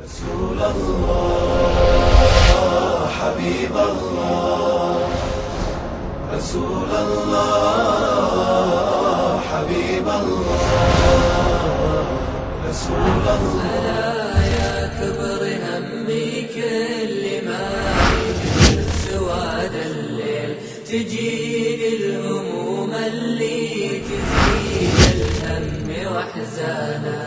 رسول الله حبيب الله رسول الله حبيب الله رسول الله ألا يا كبر همي كل ما يجي سواد الليل تجيني الهموم اللي تزيد الهم واحزانا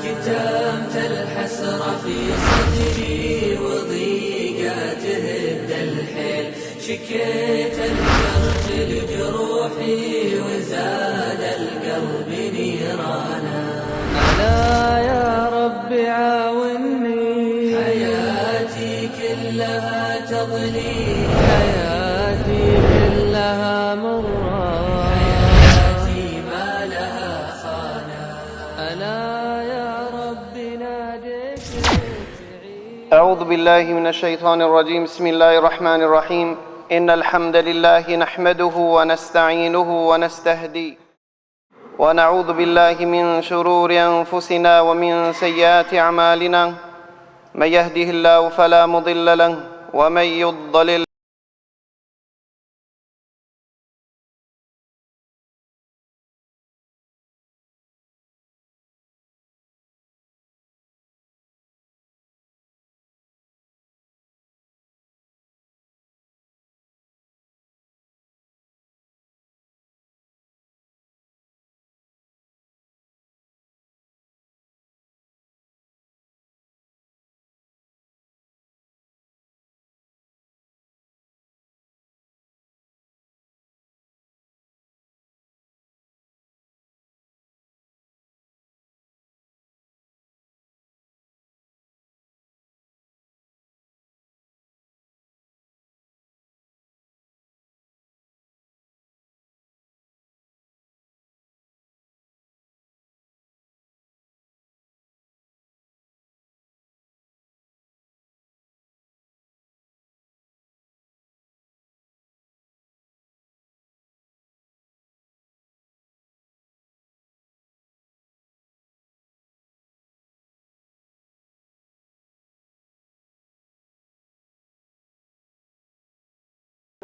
كتمت الحسرة في صدري وضيقة تهد الحيل شكيت الجرح لجروحي وزاد القلب نيرانا ألا يا رب عاوني حياتي كلها تضليل حياتي كلها مرة حياتي ما لها خانا ألا يا رب ناديك أعوذ بالله من الشيطان الرجيم بسم الله الرحمن الرحيم إن الحمد لله نحمده ونستعينه ونستهديه ونعوذ بالله من شرور أنفسنا ومن سيئات أعمالنا من يهده الله فلا مضل له ومن يضلل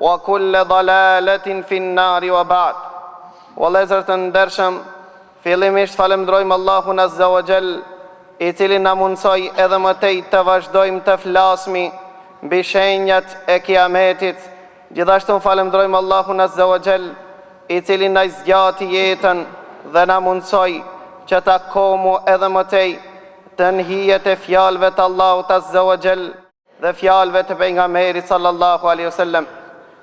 وكل ضلالة في النار وبعد Vëllezër të ndershëm, fillimisht falemndrojmë Allahun Azza wa Jall, I cili na mundsoi edhe më tej të vazhdojmë të flasmi mbi shenjat e Kiametit. Gjithashtu falemndrojmë Allahun Azza wa Jall, I cili na zgjati jetën dhe na mundsoi që ta komu edhe më tej të nhijet e fjalëve të Allahut Azza wa Jall dhe fjalëve të pejgamberit sallallahu alaihi wasallam.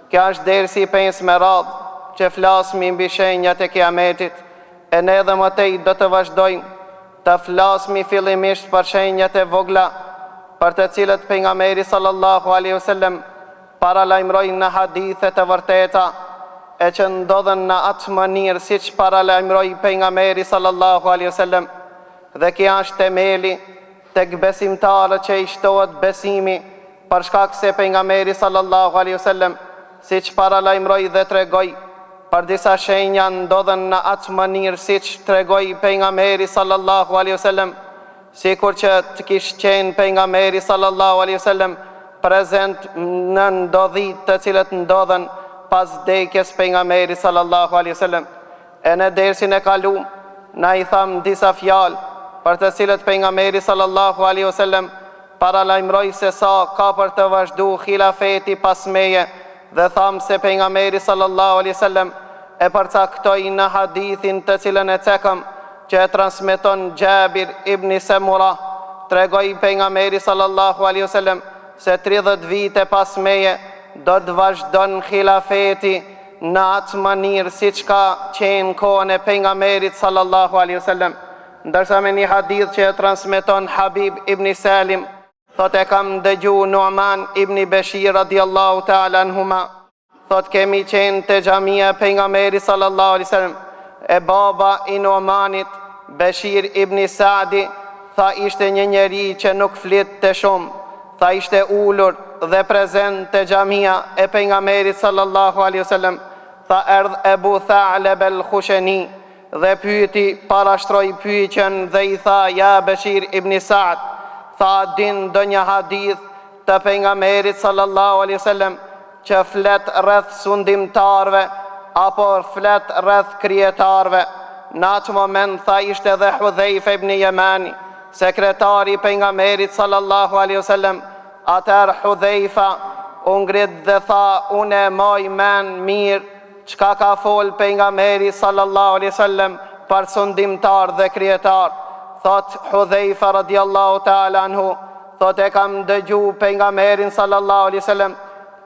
Kjo është dersi I 5 me radhë që flasmi mbi shenjat e Kiametit, e ne edhe më tej do të vazhdojmë të flasmi fillimisht për shenjat e vogla, për të cilët pejgamberi sallallahu alaihi wasallam paralajmëroi në hadithe të vërteta, e që ndodhen në atë mënyrë siç paralajmëroi pejgamberi sallallahu alaihi wasallam. Dhe kjo është themeli tek besimtarët që I shtohet besimi, për shkak se pejgamberi sallallahu alaihi wasallam siç paralajmëroi dhe tregoi për disa shenja ndodhen në atë mënyrë siç tregoi pejgamberi sallallahu alaihi wasallam, sikur që të kishte qenë pejgamberi sallallahu alaihi wasallam prezent në ndodhit të cilët ndodhen pas vdekjes pejgamberi sallallahu alaihi wasallam. E në dersin e kaluam na I tham disa fjalë për të cilët pejgamberi sallallahu alaihi wasallam paralajmëroi se sa ka për të vazhduar khilafeti pas meje, dhe tham se pejgamberi sallallahu alaihi wasallam e përcaktoi në hadithin të cilën e cekëm që e transmeton Jabir ibn Samura, tregoi pejgamberi sallallahu alaihi wasallam se 30 vite pas meje do të vazhdon khilafeti në atë mënyrë siç ka qenë kohën e pejgamberit sallallahu alaihi wasallam. Ndërsa me një hadith që e transmeton Habib ibn Salim, thot e kam dëgju Nu'man ibn Bashir radiallahu ta'ala anhuma, thot kemi qenë të xhamia pejgamberi sallallahu alaihi wasallam, e baba I Nu'manit, Bashir ibn Saadi, tha ishte një njeri që nuk flit të shumë, tha ishte ulur dhe prezent të xhamia e pejgamberit sallallahu alaihi wasallam, tha erdh Ebu Tha'lab al-Khushani dhe pyeti, parashtroi pyetjen dhe I tha ja Bashir ibn Saad, tha din do një hadith të pejgamberit sallallahu alaihi wasallam që flet rreth sundimtarve apo flet rreth krijetarve. Në atë moment tha ishte edhe Hudhaifa ibn Yamani, sekretari i pejgamberit sallallahu alaihi wasallam. Atëherë Hudhaifa u ngrit dhe tha, unë e moj men mirë çka ka fol pejgamberi sallallahu alaihi wasallam për sundimtar dhe krijetar. Thot Hudhaifa radiallahu ta'ala anhu, thot e kam dëgju pejgamberin sallallahu alaihi wasallam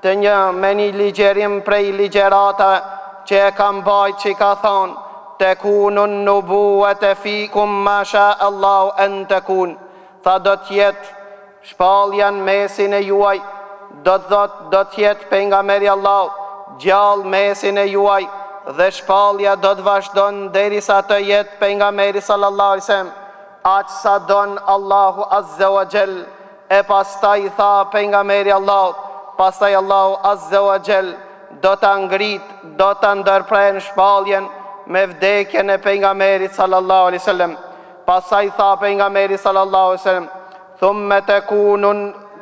të me një ligjerim prej ligjeratave që e kam bajt që i ka thonë, tekunun nubuwat fikum ma sha Allahu an takun. Tha do t'jetë shpallja në mesin e juaj, do t'jetë pejgamberi Allah gjallë mesin e juaj, dhe shpallja do të vazhdon derisa të jetë pejgamberi sallallahu alaihi wasallam aq sa don Allahu azza wa jall. E pastaj tha pejgamberi Allah, pastaj Allahu azza wa jall do ta ngrit, do ta ndërpren shpalljen me vdekjen e pejgamberit sallallahu alaihi wasallam. Pastaj tha pejgamberi sallallahu alaihi wasallam,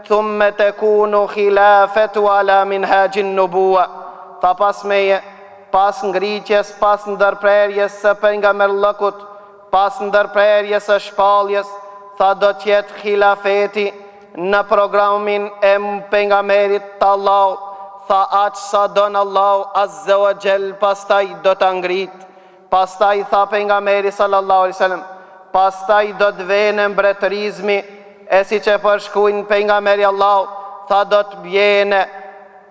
thumma takunu khilafatu ala minhajin nubuwa. Tha pas ngritjes, pas ndërprerjes së pejgamberllëkut, pas ndërprerjes së shpalljes, tha do të jetë khilafeti në programin e pejgamberit të Allahut. Tha aq sa don Allahu azza wa jall, pastaj do ta ngrit. Pastaj tha pejgamberi sallallahu alaihi wasallam, pastaj do të vjen mbretërizmi, e siç e përshkruajnë pejgamberi Allahu, tha do të vjen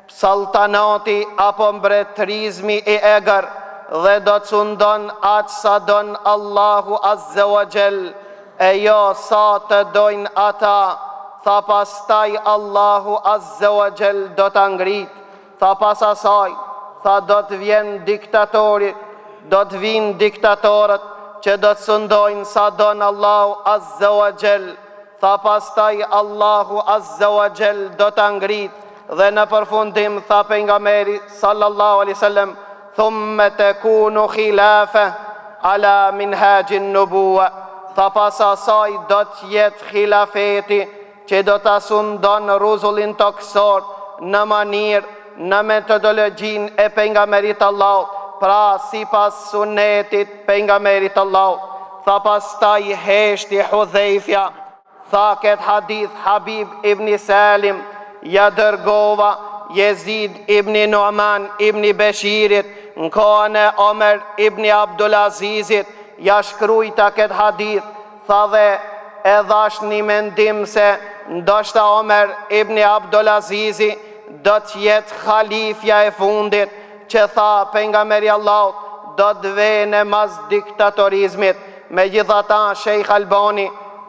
saltanati apo mbretërizmi i egër, dhe do të sundon aq sa don Allahu azza wa jall, e jo sa të dojnë ata. Tha pastaj Allahu azza wa jall do ta ngrit. Tha pas asaj, tha do të vjen diktatori, do të vinë diktatorët që do të sundojnë sa don Allahu azza wa jall. Tha pastaj Allahu azza wa jall do ta ngrit. Dhe në përfundim tha pejgamberi sallallahu alaihi wasallam, thumma takunu khilafa ala minhajin nubuwa. Tha pas asaj do të jetë khilafeti që do ta sundon rrezullin toksor në manirë, në metodologjin e pejgamberit Allah, pra sipas sunetit pejgamberit Allah. Tha pastaj heshti Hudhaifja, tha këtë hadith Habib ibn Salim, ja dërgova Jezid ibn Nu'man ibn Beshirit në kohën e Omer ibn Abdulazizit, ja shkrujta këtë hadith. Tha dhe e dhash një mendim se ndoshta Omer ibn Abdulazizi do të jetë khalifja e fundit, që tha pejgamberi Allah do të vene mas diktatorizmit. Megjithatë Sheikh Albani,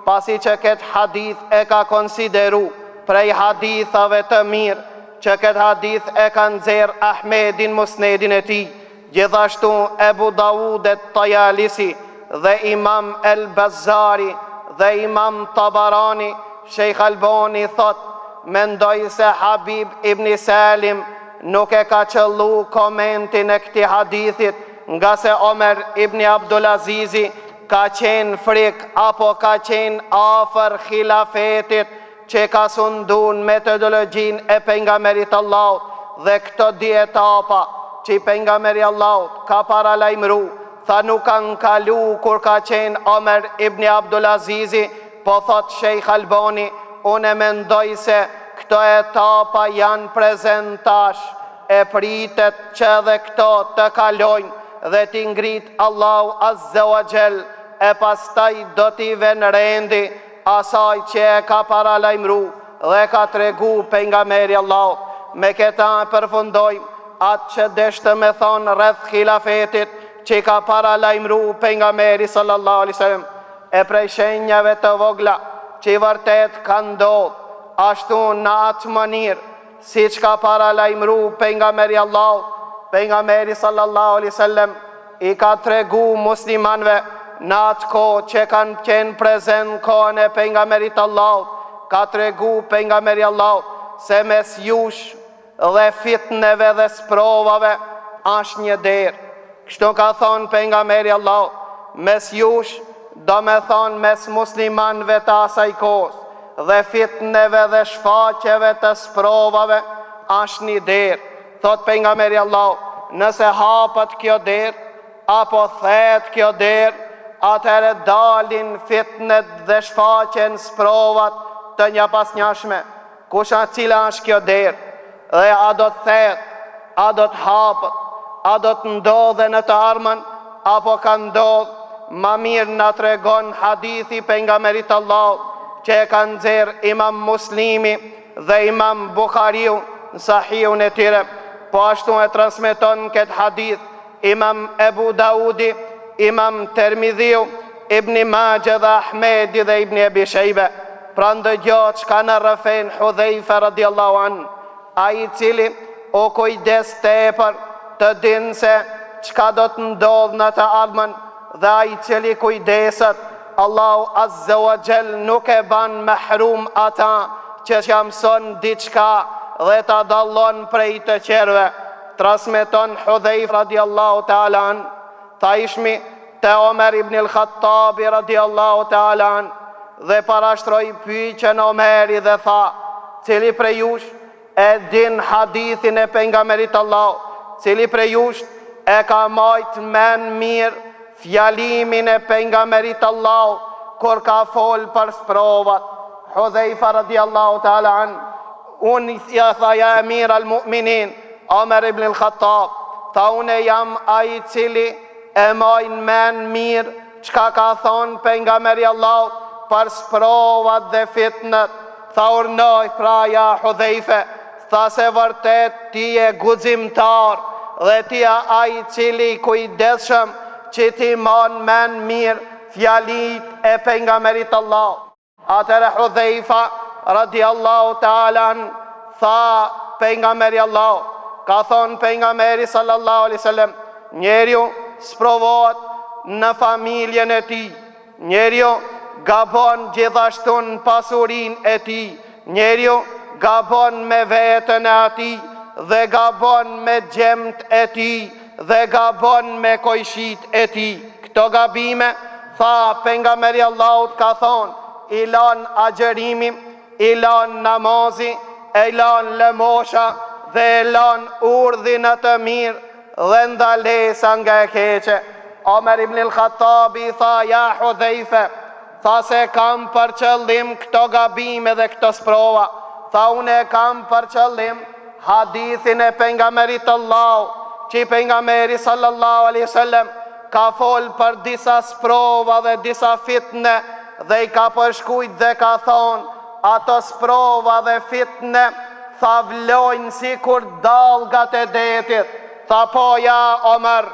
pasi që këtë hadith e ka konsideru prej hadithave të mirë, që këtë hadith e ka nxjerr Ahmedin musnedin e tij, gjithashtu Ebu Dawudet Tayalisi dhe Imam El Bazzari dhe Imam Tabarani. Sheikh Albani thot, mendoj se Habib ibn Salim nuk e ka qëllu komentin e këtij hadithit, nga se Omer ibn Abdulazizi ka qenë frik apo ka qenë afër khilafetit që ka sundun metodologjin e pejgamberit Allahut, dhe këto di etapa që pejgamberi Allahut ka paralajmëru, tha nuk kanë kalu kur ka qenë Omer ibn Abdulazizi. Po thot Sheikh Albani, unë mendoj se këto etapa janë prezentash, e pritet që edhe këto të kalojnë dhe t'i ngrit Allahu azza wa jall, e pastaj do t'i ven rendi asaj që e ka paralajmëru dhe ka tregu pejgamberi Allah. Me këta përfundojmë atë që deshte me thonë rreth khilafetit që ka paralajmëru pejgamberi sallallahu alaihi wasallam. E prej shenjave të vogla që i vërtet ka ndodhur, ashtu në atë mënyrë si që ka paralajmëru pejgamberi Allah, pejgamberi sallallahu alaihi wasallam i ka tregu muslimanve në atë kohë që kanë qenë prezent kohën e pejgamberit Allah, ka tregu pejgamberi Allah se mes jush dhe fitneve dhe sprovave është një derë. Kështu ka thonë pejgamberi Allah, mes jush do me thonë mes muslimanve të asaj kohës, dhe fitneve dhe shfaqeve të sprovave është një derë. Thot pejgamberi Allah, nëse hapët kjo derë, apo thet kjo derë, atëherë dalin fitnet dhe shfaqen sprovat të një pas njashme. Kusha cila është kjo derë, dhe a do të thet, a do të hapët, a do të ndodhe në të armën, apo ka ndodhë. Ma mirë në tregon hadithi pejgamberit Allah, që e kanë nxjerrë Imam Muslimi dhe Imam Bukhariu në Sahihun e tyre. Po ashtu e transmeton këtë hadith Imam Ebu Daudi, Imam Termidhiu, Ibn Majah dhe Ahmedi dhe Ibn Abi Shejbe. Pra ndëgjo çka në rrëfen Hudhejfa radiallahu anhu, ai i cili o kujdes tepër të dinë se çka do të ndodhë në të ardhmen, dhe ai i cili kujdeset, Allahu Azza wa Jall nuk e ban mahrum ata që mëson diçka dhe ta dallon prej të qerve. Transmeton Hudhejfa radiallahu ta'ala an, tha ishmi te Omer ibn al-Khattabi radiallahu ta'ala an, dhe parashtroi pyetjen Omeri dhe tha, cili prej jush e din hadithin e pejgamberit Allah, cili prej jush e ka majt men mirë fjalimin e pejgamberit Allah kur ka fol për sprovat. Hudhejfa radiallahu ta'ala an, unë ja tha, ja emir al-mu'minin Omer ibn al-Khattab, tha unë jam ai cili e majn men mirë çka ka thonë pejgamberi Allah për sprovat dhe fitnet. Tha urnoj, pra ja Hudhejfe, tha se vërtet ti e guximtar dhe ti e ai cili kujdesshëm që ti man men mirë fjalit e pejgamberit Allah. Atëherë Hudhejfa radiallahu ta'ala tha pejgamberi Allah, ka thonë pejgamberi sallallahu alaihi wasallam, njeriu sprovohet në familjen e tij, njeriu gabon gjithashtu në pasurin e tij, njeriu gabon me vetën e atij dhe gabon me gjemt e tij dhe gabon me kojshit e tij. Këto gabime, tha pejgamberi Allahut, ka thonë, i lan agjërimi, i lan namazi, e lan lëmosha dhe e lan urdhin e të mirë dhe ndalesa nga e keqe. Omer ibn al-Khattabi tha, ja Hudhejfe, tha se kam për qëllim këto gabime dhe këto sprova. Tha unë e kam për qëllim hadithin e pejgamberit Allah, që pejgamberi sallallahu alaihi wasallam ka fol për disa sprova dhe disa fitne, dhe i ka përshkujt dhe ka thonë, ato sprova dhe fitne tha vlojnë si kur dalgat e detit. Tha po ja Omer,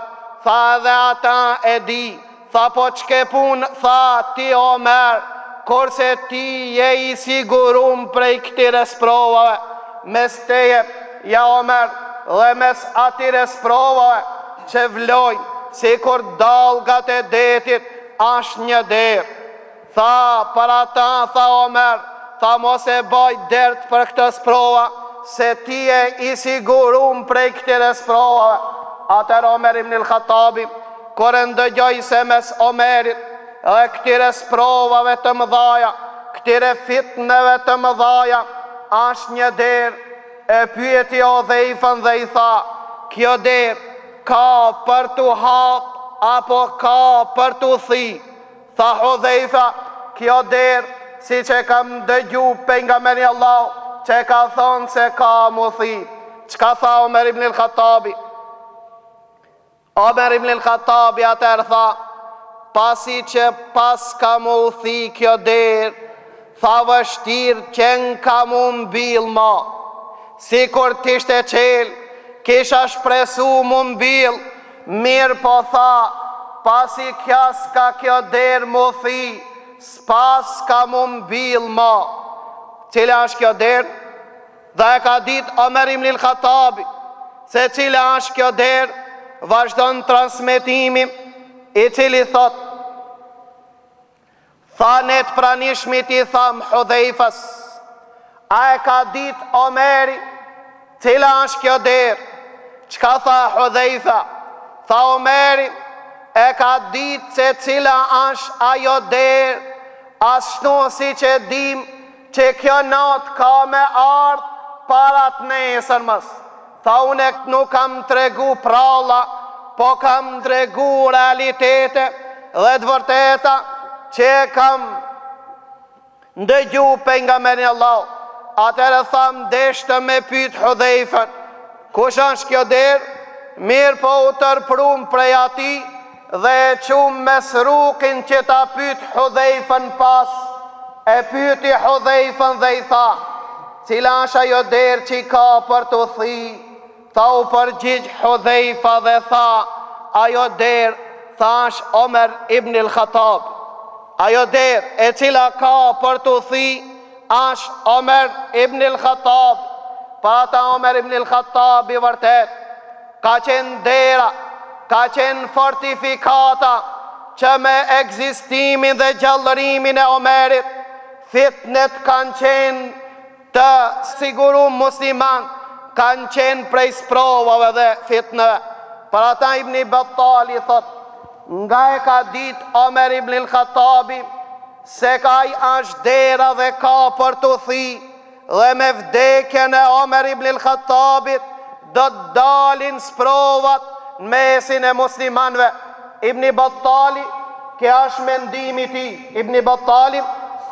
tha edhe ata e di. Tha po çke pun, tha ti Omer, kurse ti je i sigurum prej këtire sprovave, mes teje ja Omer dhe mes atire sprovave që vlojnë si kur dalgat e detit ashtë një derë. Tha për ata, tha Omer, tha mos e baj dert për këtë sprova, se ti e i sigurum prej këtire sprovave. Atër Omer ibn al-Khattabi, kër ndëgjoj se mes Omerit dhe këtire sprovave të mëdhaja, këtire fitneve të mëdhaja, ashtë një derë, e pyeti Hudhejfën dhe i tha, kjo derë ka për të hap apo ka për të thi? Tha Hudhejfa, kjo derë, si që kam dëgju pejgamberi Allah, që ka thonë se ka mu thi. Çka tha Omer ibn al-Khattabi? Omer ibn al-Khattabi atër tha, pasi që pas ka mu thi kjo derë, tha vështirë qenë ka mu mbil ma, si kur tishte qelë, kisha shpresu mu mbil, mirë po tha, pasi kja s'ka kjo derë mu thi, s'pas ka mu mbil ma. Cila është kjo derë? Dhe e ka dit Omer ibn al-Khattabi se cila është kjo derë, vazhdon transmetimi i cili thot, thanet pranishmit i tham Hudhejfës, a e ka dit Omeri cila është kjo derë? Çka tha Hudhejfa? Tha Omeri, e ka dit se cila është ajo derë, ashtu si që dim që kjo natë ka me ardhë parat nesër mës. Tha unë nuk kam tregu pralla, po kam tregu realitete dhe të vërteta që kam ndëgju pejgamberin Allah. Atëherë tham deshte me pyet Hudhejfen, kush është kjo derë? Mirë po u tërprum prej ati dhe e qumë mes rrukin që ta pyet Hudhejfen pas. E pyti Hudhejfen dhe i tha, cila është ajo derë që i ka për të thi? Tha u përgjigj Hudhejfa dhe tha, ajo derë, thash Omer ibn al-Khattab. Ajo derë e cila ka për të thi, është Omer ibn al-Khattab. Pa ta Omer ibn al-Khattab i vërtet, ka qenë dera, ka qenë fortifikata, që me ekzistimin dhe gjallërimin e Omerit, fitnet kanë qenë të siguru musliman, kanë qenë prej sprovave dhe fitnëve. Për ata Ibn Battali thot, nga e ka dit Omer ibn al-Khattabi, se ka i është dera dhe ka për të thi, dhe me vdekjen e Omer ibn al-Khattabit, do të dalin sprovat në mesin e muslimanve. Ibn Battali, kjo është mendimi ti. Ibn Battali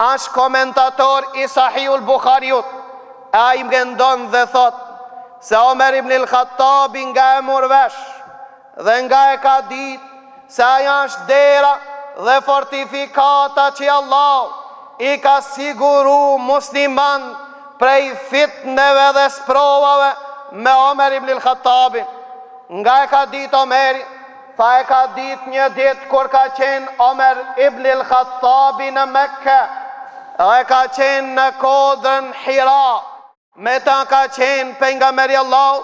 është komentator i Sahihul Bukhariut. A i mgendon dhe thot, se Omer ibn al-Khattabi nga e murvesh, dhe nga e ka dit, se aja është dera dhe fortifikata që Allah i ka siguru musliman prej fitneve dhe sprovave me Omer ibn al-Khattabin. Nga e ka dit Omeri, tha e ka dit një dit kur ka qenë Omer ibn al-Khattabi në Mekke, e ka qenë në kodrën Hira, me ta ka qenë pejgamberi Allah,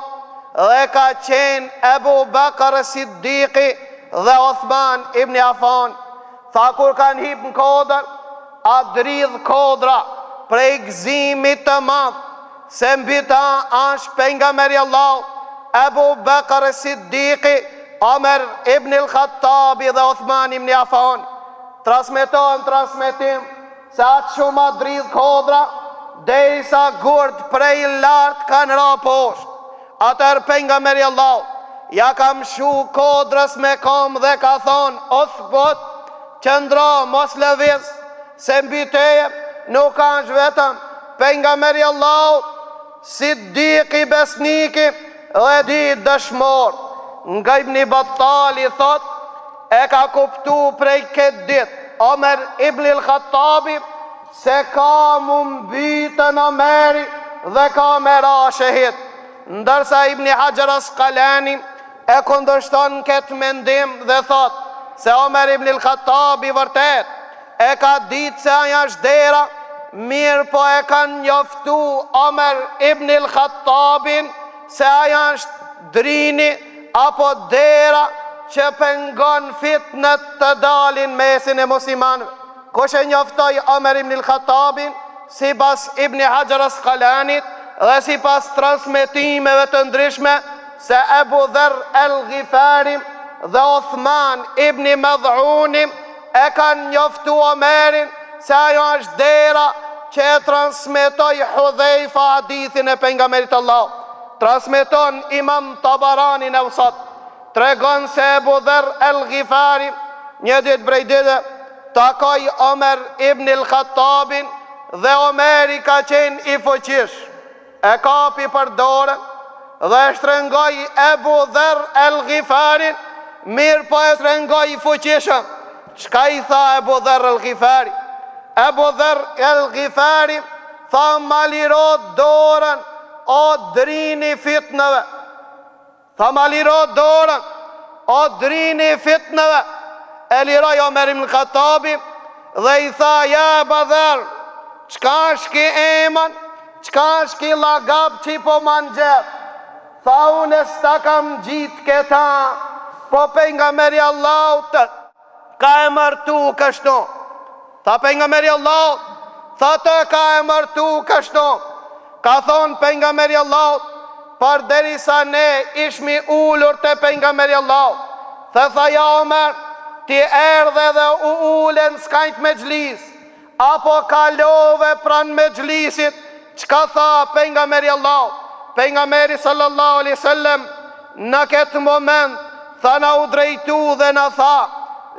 dhe ka qenë Ebu Bekr Siddiqi dhe Uthman ibn Affan. Tha kur kanë hip në kodër, a dridh kodra prej gëzimit të madh, se mbi ta është pejgamberi Allah, Ebu Bekr Siddiqi, Omer ibn al-Khattabi dhe Uthman ibn Affan. Transmeton transmetim se atë shumë a dridh kodra, derisa gurt prej lartë kanë ra poshtë. Atër pejgamberi Allah ja ka mshu kodrës me kom dhe ka thonë, o thbot, qëndro mos lëviz, se mbi teje nuk është vetëm pejgamberi Allah, Siddiqi besniki dhe di dëshmor. Nga Ibn Battali thot, e ka kuptu prej këtë dit Omer ibn al-Khattabi se ka mu mbytën Omeri dhe ka me ra shahid. Ndërsa Ibn Hajar Asqalani e kundërshton këtë mendim dhe thot se Omer ibn al-Khattabi vërtet e ka ditë se aja është dera, mirë po e kanë njoftu Omer ibn al-Khattabin se aja është drini apo dera që pengon fitnet të dalin mesin e muslimanëve. Kush e njoftoi Omer ibn al-Khattabin, si pas Ibn Hajar Asqalanit dhe si pas transmetimeve të ndryshme, se Ebu Dher el-Ghifari dhe Uthman ibn Mad'uni e kanë njoftu Omerin se ajo është dera që e transmetoi Hudhejfa hadithin e pejgamberit Allah. Transmeton Imam Tabarani në Usat, tregon se Ebu Dher el-Ghifari një ditë prej ditëve takoi Omer ibn al-Khattabin dhe Omeri ka qenë i fuqish. E kapi për dorën dhe shtrëngoi Ebu Dher el-Ghifarin, mirë po e shtrëngoi i fuqishëm. Çka i tha Ebu Dher el-Ghifari? Ebu Dher el-Ghifari tha, ma liro dorën o drini fitnëve. Tha, ma liro dorën o drini fitnëve. E liroj Omer ibn al-Khattabi dhe i tha, ja Ebu Dher, qka është ki eman, qka është ki lagab që po manxer? Tha, unë s'ta kam gjitë këta, po pejgamberi Allahut ka e mërtu kështu. Tha pejgamberi Allah, tha të ka e mërtu kështu. Ka thonë pejgamberi Allah, për derisa ne ishmi ullur të pejgamberi Allah. Tha, ja Omer, ti erdhe dhe u ulen s'kajt me gjlis. apo kalove pran me gjlisit, qka tha pejgamberi Allah? Pejgamberi sallallahu alaihi wasallam në këtë moment tha, na u drejtu dhe na tha,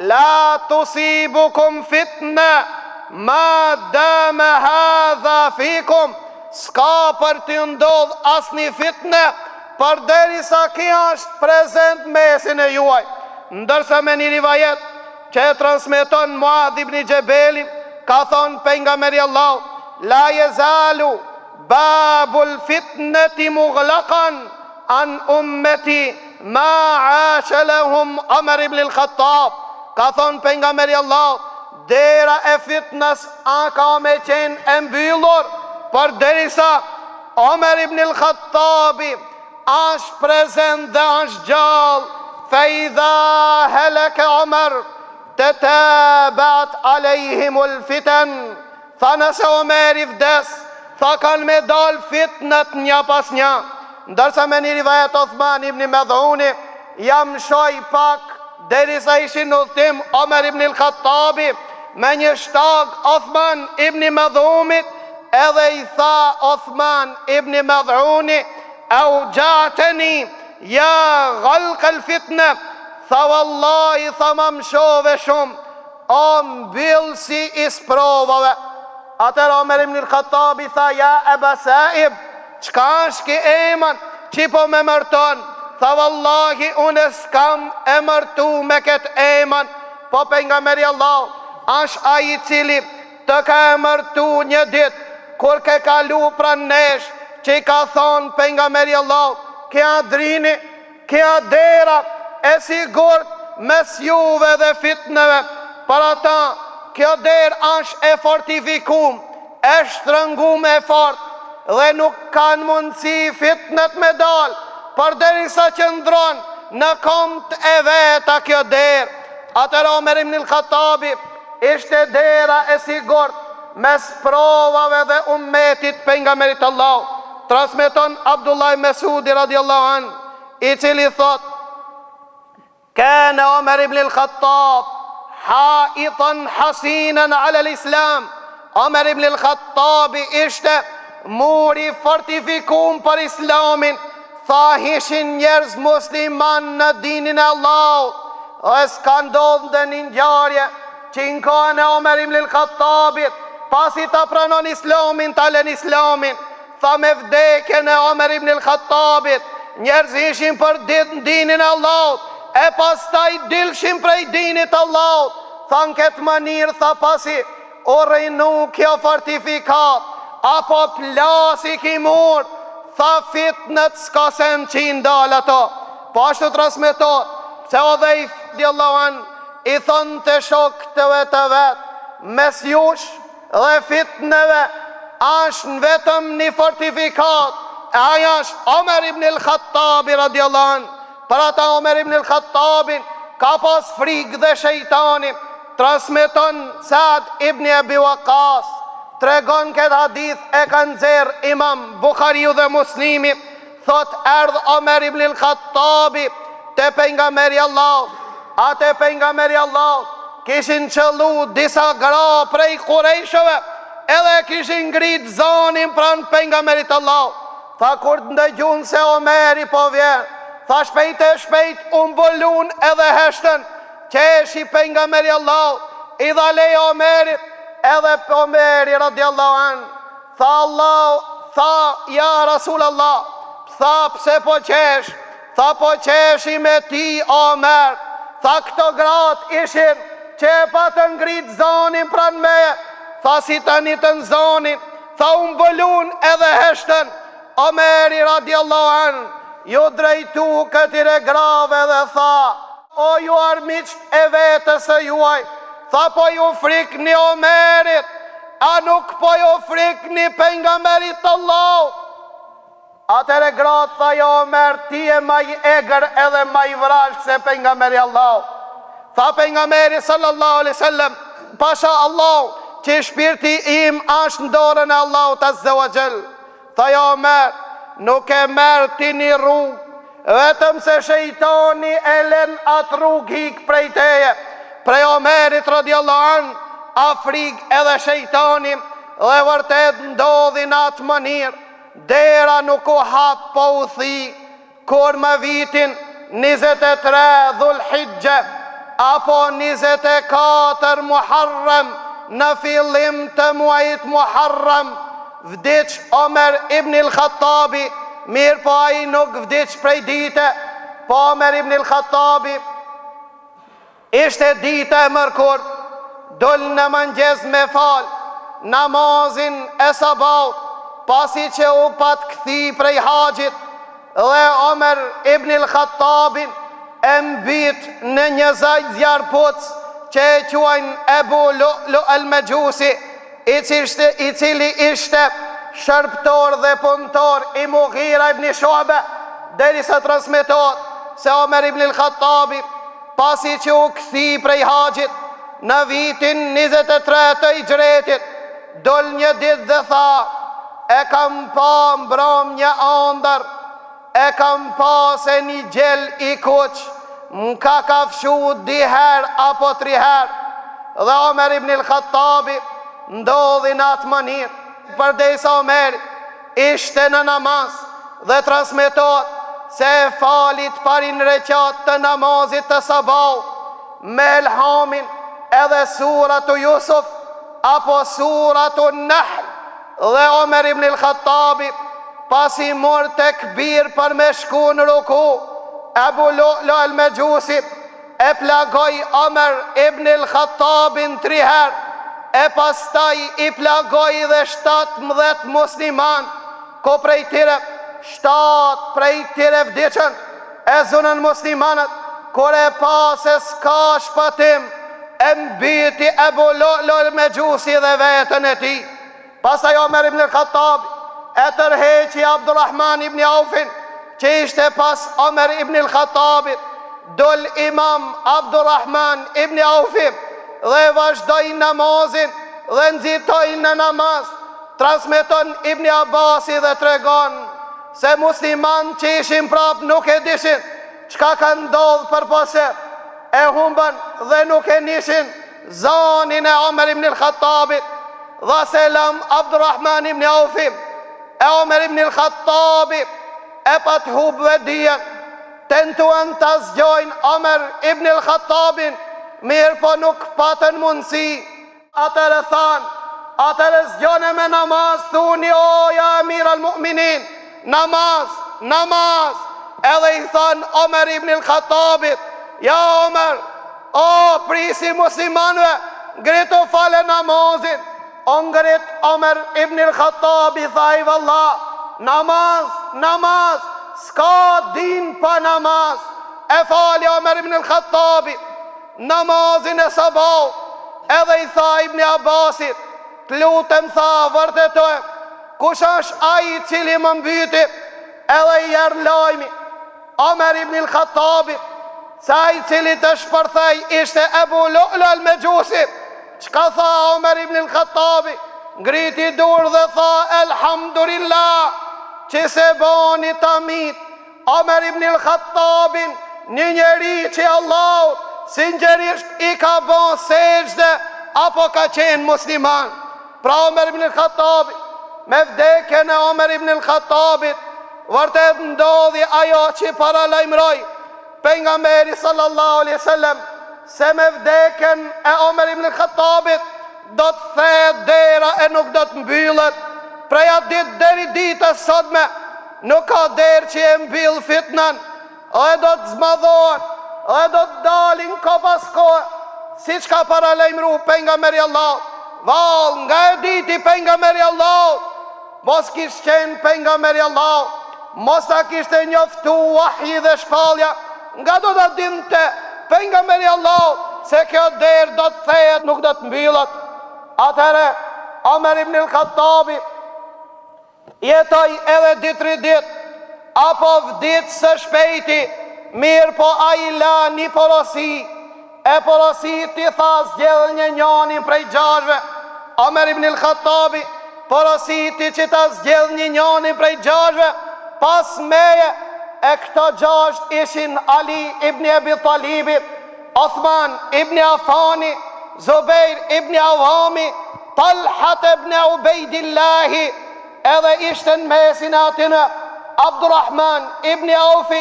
la tusibukum fitna ma dama hadha fikum, s'ka për të ndodh asni fitne për deri sa kia është prezent mesin e juaj. Ndërsa me një rivajet që e transmeton Muadh ibn Jabeli, ka thonë pejgamberi Allah, la yezalu babul fitnati mughlaqan an ummeti ma asha lahum Umar ibn al-Khattab. Ka thonë pejgamberi Allah, dera e fitnës a ka me qenë e mbyllur për derisa Umar ibn al-Khattabi është prezent dhe është gjallë. Fa idha halaka Umar tatabat alejhimul fitan. Tha nëse Omeri vdes, tha kanë me dal fitnët një pas një. Ndërsa me një rivajet Uthman ibn Madhuni, jam shoj pak derisa ishin në udhtim Umar ibn al-Khattabi me një shtag Uthman ibn Madhumit, edhe i tha Uthman ibn Madhuni, au gjateni ja ghalq al-fitna, tha wallahi, tha ma mshove shumë, o mbyll si isprovave. Atër Umar ibn al-Khattabi tha, ja Aba Saib, qka është ki eman që po me mërton? Tha wallahi, unë s'kam e mërtu me këtë eman, po pejgamberi Allah është ai i cili të ka e mërtu një dit kur ke kalu pran nesh, që i ka thonë pejgamberi Allah, kja drini, kja dera e sigurt mes juve dhe fitneve. Për ata, kjo der është e fortifikum, e shtrëngum e fort, dhe nuk kanë mundësi fitnet me dal, për derisa që ndron në komt e veta kjo der. Atër Umar ibn al-Khattabi ishte dera e sigurt mes provave dhe ummetit pejgamberit Allah. Transmeton Abdullah Mesudi radiallahu an, i cili thot, kana Umar ibn al-Khattab haitan hasinan ala l-Islam. Umar ibn al-Khattabi ishte muri fortifikum për Islamin. Tha hishin njerëz musliman në dinin e Allah, dhe s'ka ndodhë dhe një ngjarje që në kohën e Umar ibn al-Khattabit, pasi ta pranon Islamin, ta len Islamin. Tha me vdekjen e Umar ibn al-Khattabit, njerëz ishin për dinin e Allahut, e pastaj dilshin prej dinit Allahut. Tha në këtë manirë, tha pasi o rejnu kjo fortifikat, apo plasi ki mur, tha fitnet s'ka sen që i ndal ato. Po ashtu transmeton se Udhejf radiallahu an i thonë të shoktëve të vetë, mes jush dhe fitneve është në vetëm një fortifikat, e aja është Umar ibn al-Khattabi radiallahu an. Për ata Umar ibn al-Khattabin ka pas frikë dhe shejtani. Transmeton Saad ibn Abi Waqqas, tregon këtë hadith e kanë nxjerr Imam Bukhariu dhe Muslimi, thot erdh Umar ibn al-Khattabi te pejgamberi Allah. Atë pejgamberi Allah kishin qëllu disa gra prej Qurejshëve, edhe kishin ngrit zonin pran pejgamberit Allah. Tha kur të ndëgjun se Omeri po vjen, tha shpejt e shpejt umbulun edhe heshtën, qeshi pejgamberi Allah, i dha lej Omerit, edhe Omeri radiallahu an, tha Allah, tha ja Rasul Allah, tha pse po qesh, tha po qeshi me ti Omer, tha këto grat ishin që e pa të ngrit zonin pran meje, tha si të një të në zonin, tha umbulun edhe heshtën. Omeri radiallahu an ju drejtu këtire grave dhe tha, o ju armiqt e vetës e juaj, tha po ju frikni Omerit, a nuk po ju frikni pejgamberit Allah. Atere gratë tha, jo Omer, ti e maj egrë edhe maj vrashk se pejgamberi Allah. Tha pejgamberi sallallahu alaihi wasallam, pasha Allah, që shpirti im është në dorën e Allahut azza wa jall. Tha jo Omer, nuk e merë ti një rrugë, vetëm se shejtani e len atë rrugë hik prej teje. Prej Omerit radiallahu an, afrig edhe shejtani, dhe vërtet ndodhi në atë mënyrë, dera nuk u hap po u thi, kur më vitin 23 Dhulhijja apo 24 Muharram, në fillim të muajit Muharram, vdiq Omer ibn al-Khattabi, mirë po ai nuk vdiq prej dite, po Omer ibn al-Khattabi ishte dite e mërkur, dol në mëngjes me fal namazin e sabaut, pasi që u pat këthi prej haxhit, dhe Omer ibn al-Khattabin e mbit në një zjarpuc që e quajnë Ebu Lu'lu al-Majusi, i cili ishte shërptor dhe punëtor i Mughira ibn Shu'be, derisa transmetohet se Omer ibn al-Khattabi, pasi që u këthi prej haxhit në vitin 23 të Hijretit, dol një ditë dhe tha: e kam pa mbram një andër, e kam pa se një gjel i kuq m'ka kafshu 2 herë apo 3 herë. Dhe Omer ibn al-Khattabi ndodhi në atë mënyrë, përdesa Omer ishte në namaz, dhe transmetohet se e falit parin reqat të namazit të sabah me elhamin edhe suratu Jusuf apo suratu Nahl. Dhe Omer ibn al-Khattabi, pasi mor tekbir për me shku në ruku, Ebu Lu'lu al-Majusi e plagoj Omer ibn al-Khattabin 3 herë, e pastaj i plagoj dhe 17 musliman, ko prej tire 7 prej tire vdiqën, e zunën muslimanët, kur e pa se s'ka shpatim, e mbiti Ebu Lu'lu al-Majusi dhe vetën e ti. Pastaj Omer ibn al-Khattabi e tërheqi Abdurrahman ibn Aufin, që ishte pas Omer ibn al-Khattabit, dol imam Abdurrahman ibn Aufin dhe vazhdoj namazin dhe nxitoj në namaz. Transmeton Ibn Abasi dhe tregon se musliman që ishin prap nuk e dishin çka ka ndodhur përpose, e humbën dhe nuk e nishin zanin e Omer ibn al-Khattabit. Dha selam Abdurrahman ibn Aufim, e Omer ibn al-Khattabi e pat hubve dijen, tentuan të zgjojnë Omer ibn al-Khattabin, mirë po nuk patën mundësi. Atëre thanë: atëre zgjone me namaz, thuni o ja emir al-mu'minin, namaz, namaz. Edhe i thanë Omer ibn al-Khattabit: ja Omer, o prisi muslimanve, ngritu fale namazin. O ngrit Omer ibn al-Khattabi, tha i vallah, namaz, namaz, s'ka din pa namaz. E fali Omer ibn al-Khattabi namazin e sabah, edhe i tha Ibn Abbasit: t'lutem, tha, vërtetoj, kush është ai cili më mbyti? Edhe i erë lajmi Omer ibn al-Khattabi se ai cili të shpërthej ishte Ebu Lu'lu al-Majusi. Çka tha Omer ibn al-Khattabi? Ngriti dur dhe tha: elhamdulillah që se boni tamit Omer ibn al-Khattabin, një njeri që Allah sinqerisht i ka bon sejdë apo ka qenë musliman. Pra Omer ibn al-Khattabi, me vdekjen e Omer ibn al-Khattabit, vërtet ndodhi ajo që paralajmëroi pejgamberi sallallahu alaihi wasallam, se me vdekjen e Omer ibn al-Khattabit do të thehet dera e nuk do të mbyllet. Prej atë ditë deri ditës sotme nuk ka derë që e mbyll fitnën, dhe do të zmadhohen, dhe do të dalin ko pas kohë, si që ka paralajmëru pejgamberi Allah. Val, nga e diti pejgamberi Allah, mos kishte qenë pejgamberi Allah, mos ta kishte njoftu wahyi dhe shpallja, nga do të dinte pejgamberi Allah se kjo derë do të thehet, nuk do të mbyllet. Atëre Omer ibn al-Khattabi jetoj edhe 2-3 ditë, apo vdit së shpejti, mirë po a i la një porosi, e porosi ti tha zgjedh një njonin prej gjashve. Omer ibn al-Khattabi porosi ti që ta zgjedh një njonin prej gjashve, pas meje, e këto gjasht ishin Ali ibn Abi Talibi, Othman ibn Afani, Zubair ibn Awami, Talhat ibn Ubejdillahi, edhe ishte në mesin atina Abdurrahman ibn Aufi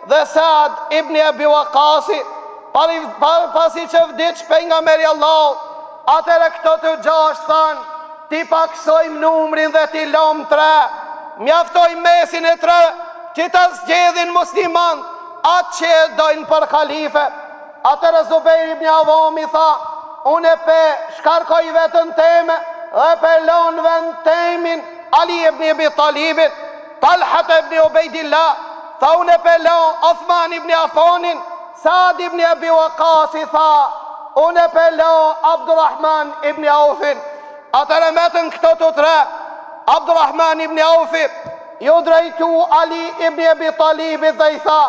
dhe Saad ibn Abi Waqasi. Pasi që vdiq pejgamberi Allah, atëre këto të gjashtë thanë, ti paksojmë numrin dhe ti lom 3, mjaftojmë mesin e 3, që ta zgjedhin musliman atë që e dojnë për khalife. Atëre Zubair ibn Awami tha, unë e pe shkarkoj vetën teme dhe pe lon vend temin Ali ibn Abi Talibin. Talhat ibn Ubejdillah tha, unë e pe lon Uthman ibn Affanin. Saad ibn Abi Waqasi tha, unë e pe lon Abdurrahman ibn Aufin. Atëre metën këto të 3, Abdurrahman ibn Aufi ju drejtu Ali ibn Abi Talibit dhe i tha,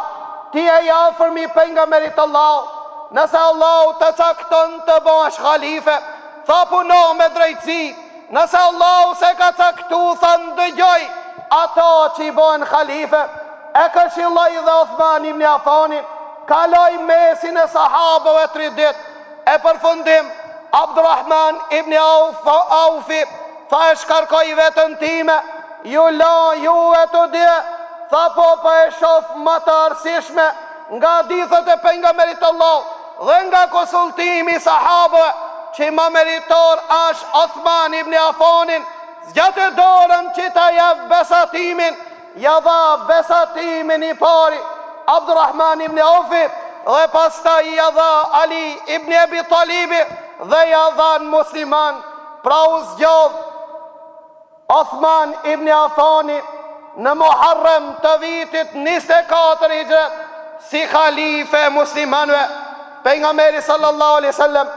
ti e jafërmi pejgamberit Allah, nëse Allah të cakton të bësh khalife, tha puno me drejtësi, nëse Allah se ka caktu, tha ndëgjoj ato që i bëhen khalife. E këshilloj dhe Uthman ibn Affanin, kaloj mesin e sahabëve 3 ditë. E përfundim Abdurrahman ibn Aufi tha, e shkarkoj vetën time, ju e të dje, tha po e shof më të arsishme nga ditët e pejgamberit Allah dhe nga konsultimi sahabëve që më meritor është Uthman ibn Affanin. Zgjatë dorën që ta jep besatimin, ja dha besatimin i pari Abdurrahman ibn Aufi dhe pastaj ja dha Ali ibn Abi Talibi dhe ja dha në musliman. Pra u zgjodh Uthman ibn Affani në Muharrem të vitit 24 hijret si khalife muslimanve. Pejgamberi sallallahu alaihi wasallam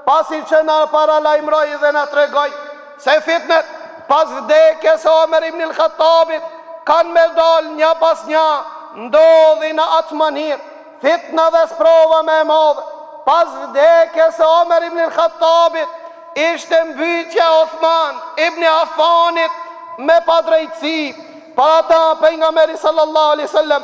pasi që na paralajmëroi dhe na tregoi se fitnet pas vdekjes së Omer ibn al-Khattabit kanë me dal një pas një, ndodhi në atë mënyrë fitna dhe sprova me madhe. Pas vdekjes së Omer ibn al-Khattabit ishte mbytyja Uthman ibn Affanit me padrejtësi. Para ta pejgamberi sallallahu alaihi wasallam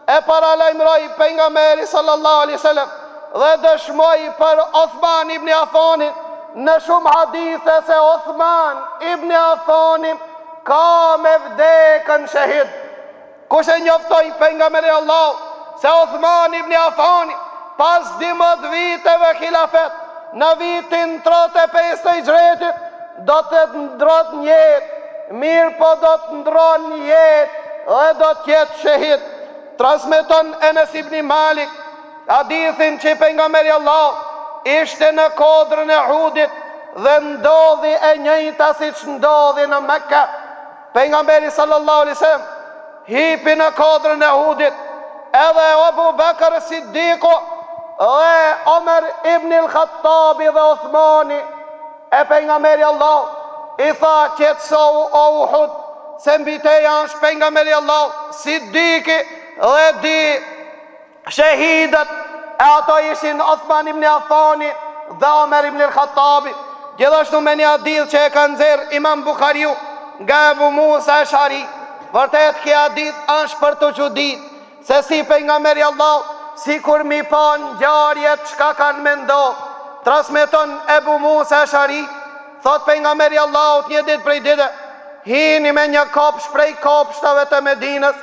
e paralajmëroi pejgamberi sallallahu alaihi wasallam dhe dëshmoi për Uthman ibn Affanin në shumë hadithe se Uthman ibn Affani ka me vdekën shahid. Kush e njoftoi pejgamberi Allah se Uthman ibn Affani pas 12 viteve khilafet në vitin 35 të hijretit do të ndrot një jetë, mirë po do të ndron një jetë dhe do të jetë shahid. Transmeton Enes ibn Malik hadithin që pejgamberi Allah ishte në kodrën e Uhudit dhe ndodhi e njëjta siç ndodhi në Mekka. Pejgamberi sallallahu alaihi wasallam hipi në kodrën e Uhudit, edhe Abu Bakr Siddiku dhe Omer ibn al-Khattabi dhe Uthmani. E pejgamberi Allah i tha, qetësohu o Uhud, se mbi te janë pejgamberi Allah, Siddiki dhe di shahidët, e ato ishin Uthman ibn Affani dhe Omer ibn al-Khattabi. Gjithashtu me një hadith që e ka nxjerr Imam Buhariu nga Abu Musa Ash'ari, vërtet kjo hadith është për të çudit, se si pejgamberi Allah sikur mi pa ngjarjet çka kanë mendon. Transmeton Abu Musa Ash'ari, thot pejgamberi Allah një ditë prej ditëve hini me një kopsh prej kopshtave të Medinës,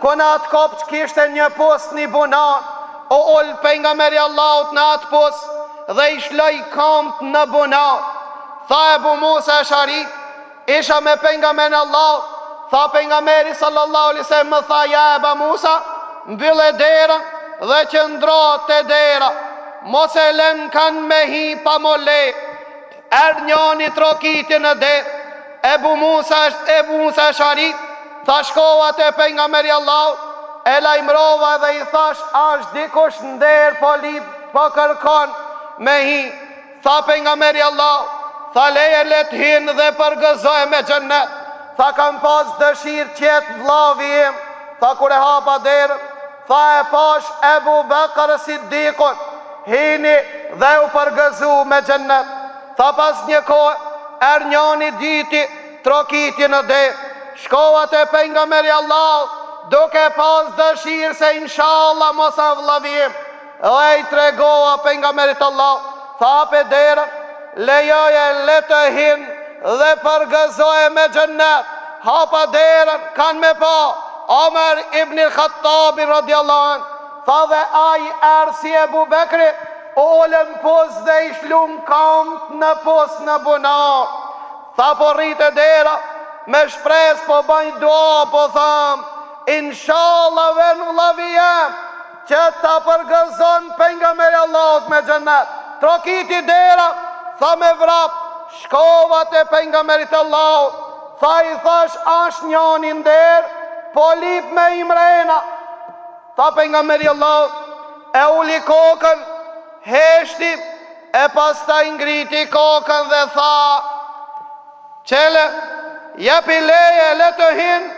ku në atë kopsh kishte një post një bunar. O ol pejgamberi Allahut në atë post dhe i shloj kamt në bunar. Tha Abu Musa Ash'ari, isha me pejgamberin Allah, tha pejgamberi sallallahu alaihi wasallam, më tha, ja Abu Musa, mbyllë derën dhe qëndro te dera, mos e lën kanë me hi pa mole. Njoni trokiti në derë. Abu Musa Ash'ari tha, shkova te pejgamberi Allah, e lajmërova dhe i thash, është dikush nder po kërkon me hi. Tha pejgamberi Allah, tha leje let hin dhe përgëzoj me xhennet. Tha kam pas dëshirë qetë vllavi im. Tha kur e hapa derën, tha e pash Abu Bakr Siddikun, hini dhe u përgëzu me xhennet. Tha pas një kohë njoni diti trokiti në derë. Shkova te pejgamberi Allah duke pas dëshirë se inshallah mos a vllavim. Dhe i tregova pejgamberit Allah tha pe derën, lejoje le të hinë dhe përgëzoje me xhennet. Hapa derën, kanë me pa Omer ibn al-Khattabi radiallahu anh, tha dhe ai erë si Ebu Bekri, olën pos dhe i shlum kamp në pos në bunar. Tha po rritë dera, me shpres po bajnë dua, po tham, inshallah ven vllavi jem, që ta përgëzon pejgamberi Allahut me xhennet. Trokiti dera, tha me vrap, shkova te pejgamberit Allahut, tha i thash ash njani nder, po lip me imrena. Tha pejgamberi Allahut, e uli kokën, heshti, e pastaj ngriti kokën dhe tha, qele, jepi leje le të hinë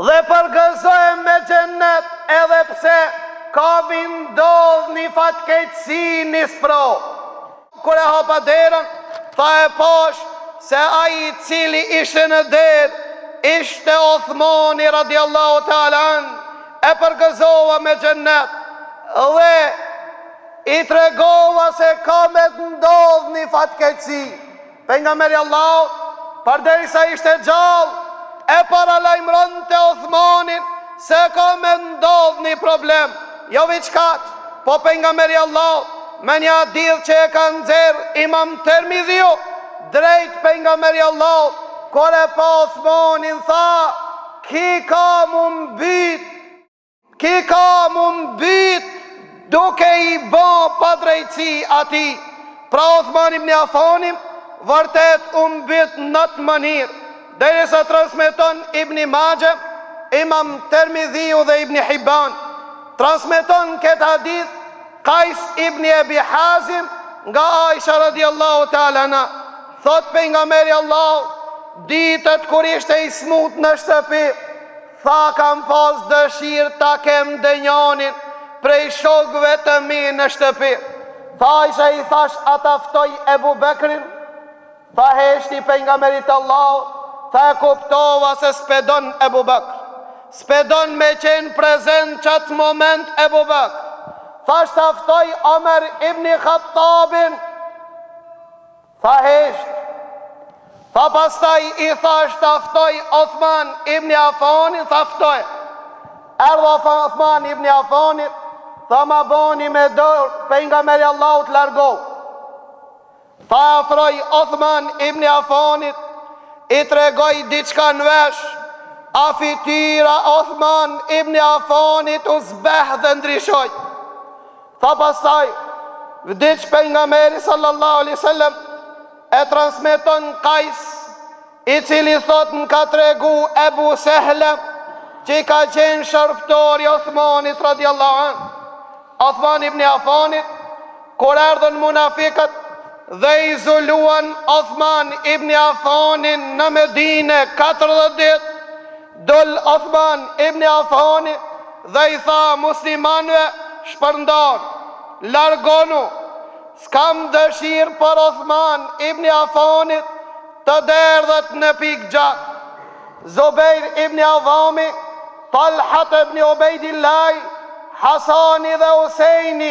dhe përgëzoje me xhennet, edhe pse ka vindodh një fatkeqësi një spro. Kure hapa derën, tha e posh se ai cili ishte në derë ishte Othmani radiallahu ta'ala an, e përgëzova me xhennet dhe i tregova se ka me të ndodh një fatkeqësi. Pejgamberi Allahut, përderisa ishte gjallë, e paralajmëron të Othmanin se ka me ndodh një problem. Jo viçkat, po pejgamberi Allahut me një hadith që e ka nxjerr Imam Tirmidhiu drejt pejgamberi Allahut, kur e pa Othmanin tha, ki ka mu mbyt duke i bë pa drejtësi ati. Pra Othman ibn Affanin vërtet mbyt në të mënirë, derisa transmeton Ibn Majah, Imam Tirmidhiu dhe Ibn Hibban. Transmeton këtë hadith Qais ibn Abi Hazim nga Aisha radiallahu ta'ala anha. Thot pejgamberi Allahu, ditët kur ishte i smut në shtëpi, tha kam pas dëshirë ta kem dënjanin prej shokëve të mi në shtëpi. Tha Aisha i thash, ata ftoj Ebu Bekrin? Tha heshti pejgamberit Allahu, tha e kuptova se spedon Ebu Bekr, spedon me qenë prezent qatë moment Ebu Bekr. Thash taftoj Omer ibn Khattabin, tha hesht. Tha pastaj i thash taftoj Othman ibn Affanin, thaftoj. Erdha Othman ibn Affanin, tha ma boni me dorë, pejgamberi Allahut largohu. Tha afroj Othman ibn Affanit, i tregoj diçka në vesh, a fytyra Othman ibn Affanit u zbeh dhe ndryshoj. Tha pastaj, vdiq pejgamberi sallallahu alaihi wasallam, e transmeton Qais, i cili thot në ka tregu Ebu Sehle, që i ka qenë shërptori Othmanit radiallahu an. Othman ibn Affanit, kur erdhën munafikët dhe izoluan Othman ibn Affanin në Medine 40 ditë, dol Othman ibn Affani dhe i tha muslimanëve, shpërndar, largonu, s'kam dëshirë për Othman ibn Affanit të derdhet në pikë gjatë. Zubair ibn Avami, Talhat ibn Ubejdillah, Hasani dhe Huseini,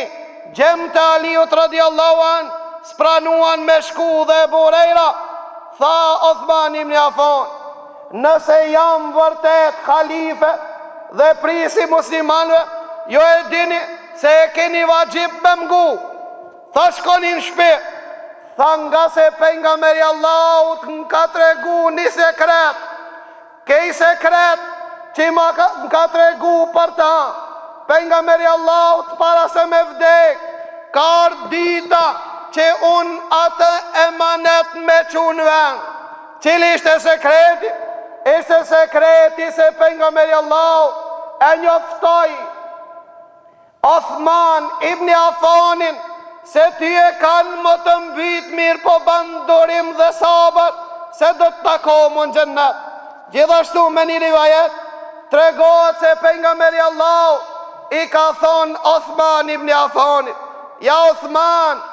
gjemë të Aliut radiallahu an, spranuan me shku dhe Burejra. Tha Othman ibn Affan, nëse jam vërtet khalife dhe prisi muslimanve, jo e dini se e keni vajib me mgu. Tha shkonin shpi. Tha nga se pejgamberi Allahut m'ka tregu një sekret, kej sekret që m'ka tregu për ta. Pejgamberi Allahut para se me vdek, ka ardhur dita që unë atë emanet me qunë vend. Cili ishte sekreti? Ishte sekreti se pejgamberi Allahut e njoftoi Othman ibn Affanin se ty e kanë më të mbyt mirë, po bandurim dhe sabër se do të takomu në xhennet. Gjithashtu me një rivajet tregohet se pejgamberi Allahut i ka thonë Othman ibn Affanit, ja Othman,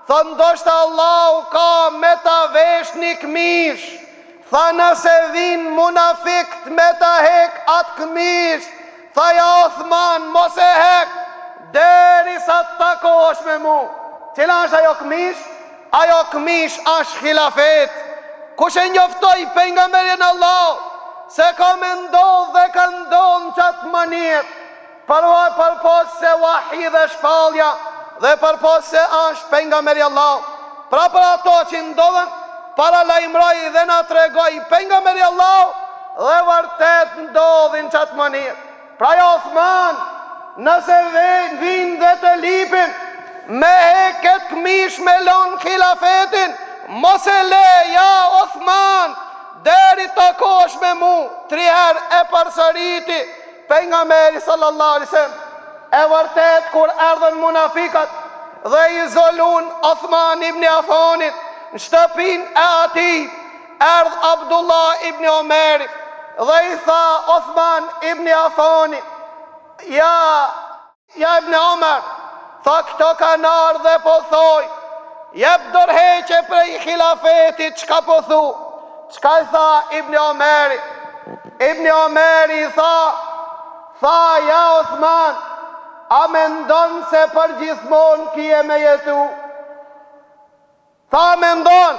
tha ndoshta Allahu ka me ta vesh një këmish, tha nëse vin munafikt me ta hek atë këmish, tha ja Othman mos e hek deri sa të takosh me mu. Cila është ajo këmish? Ajo këmish është khilafet. Kush e njoftoi pejgamberin Allah se ka me ndodh dhe ka ndodh në qatë mënyrë, përpos se wahi dhe shpallja, dhe përpos se është pejgamberi Allah. Pra për ato që ndodhen, para lajmëroi dhe na tregoi pejgamberi Allah, dhe vërtet ndodhin qatë mënyrë. Pra ja Uthman, nëse vinë dhe të lipin, me heket këmish me lon khilafetin, mos e le, ja Uthman, deri të kosh me mu. 3 herë e përsëriti pejgamberi sallallahu alaihi wasallam. E vërtet kur erdhen munafikat dhe izolun Uthman ibn Affanit në shtëpin e atij, erdh Abdullah ibn Omeri dhe i tha Uthman ibn Affanit, ja ibn Omer, tha këto kanë ardhur dhe po thoj, jep dorëheqje prej khilafetit, çka po thu? Çka i tha Ibn Omeri? Ibn Omeri tha ja Uthman, a mendon se për gjithmonë kije me jetu? Tha mendon